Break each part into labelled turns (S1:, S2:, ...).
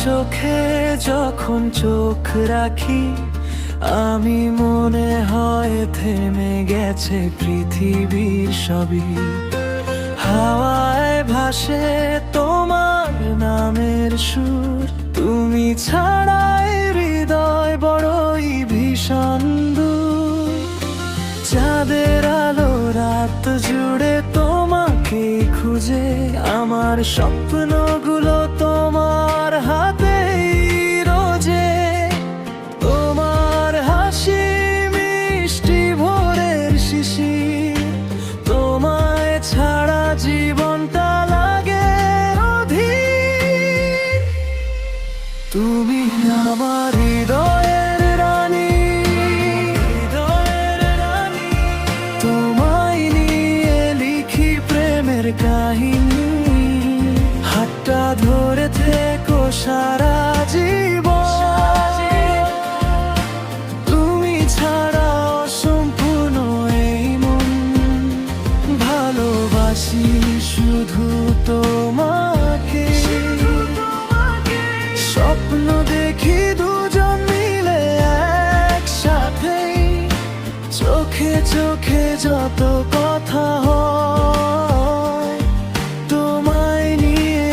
S1: চোখে যখন চোখ রাখি, আমি মনে হয় থেমে গেছে পৃথিবীর সবই। হাওয়ায় ভাসে তোমার নামের সুর, তুমি ছাড়াই হৃদয় বড়ই ভীষণ দূর। চাঁদের আলো রাত জুড়ে তোমাকে খুঁজে, আমার স্বপ্নগুলো তোমার হাতেই রোজে। তোমার হাসি মিষ্টি ভোরের শিশির, তোমায় ছাড়া জীবনটা লাগে অধীর। তুমি আমার হৃদয়ের রানী, হৃদয়ের রানী। তোমায় নিয়ে লিখি প্রেমের কাহিনী, হাতটা ধরে থেকো সারা জীবন। তুমি ছাড়া অসম্পূর্ণ এই মন, ভালোবাসি শুধু তোমাকে। স্বপ্ন দেখি দুজন মিলে একসাথে, চোখে চোখে যত কথা হয়, তোমায় নিয়ে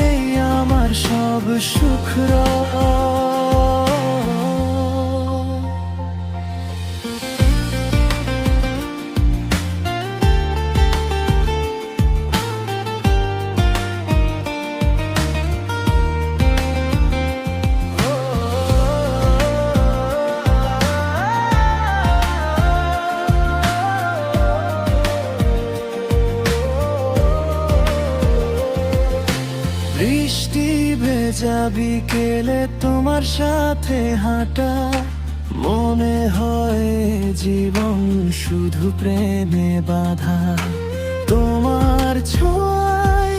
S1: আমার সব সুখ রয়। বৃষ্টি ভেজা বিকেলে তোমার সাথে হাঁটা, মনে হয় জীবন শুধু প্রেমে বাঁধা। তোমার ছোঁয়ায়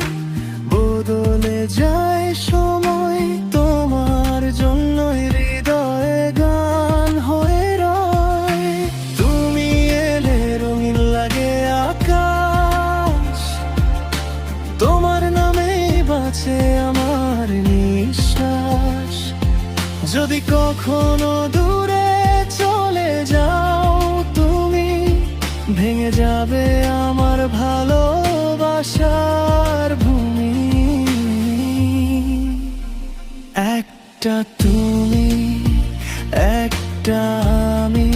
S1: বদলে যায় সময়, তোমার জন্যই হৃদয়ে গান হয়ে রয়। তুমি এলে রঙিন লাগে আকাশ, তোমার নামে বাঁচে আমার নিঃশ্বাস। যদি কখনো দূরে চলে যাও তুমি, ভেঙে যাবে আমার ভালোবাসার ভূমি। একটা তুমি, একটা আমি,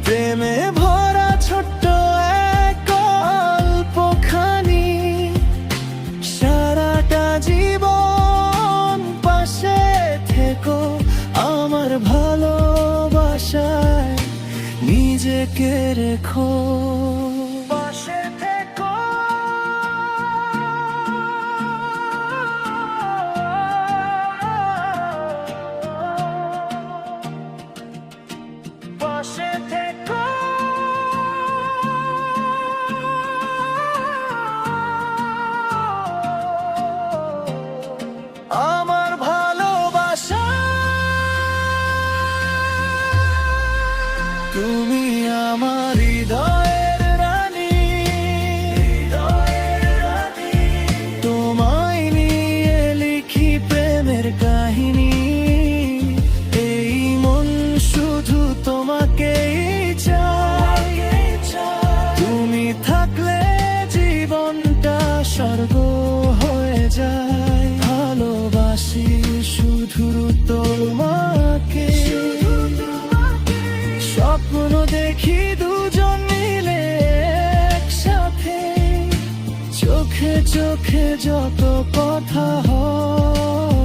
S1: প্রেমে ভরা ছোট্ট এক গল্পখানি। সারাটা জীবন পাশে থেকো, আমার ভালোবাসায় নিজেকে রেখো। পাশে থেকো, পাশে থেকো। আমার ভালোবাসা তুমি, আমার হৃদয়ের রানী, হৃদয়ের রানী। তোমায় নিয়ে লিখি প্রেমের কাহিনী, এই মন শুধু তোমাকেই চায়। তুমি থাকলে জীবনটা স্বর্গ হয়ে যায়। ভালোবাসি শুধু তোমাকে, স্বপ্ন দেখি দুজন মিলে একসাথে, চোখে চোখে যত কথা হয়।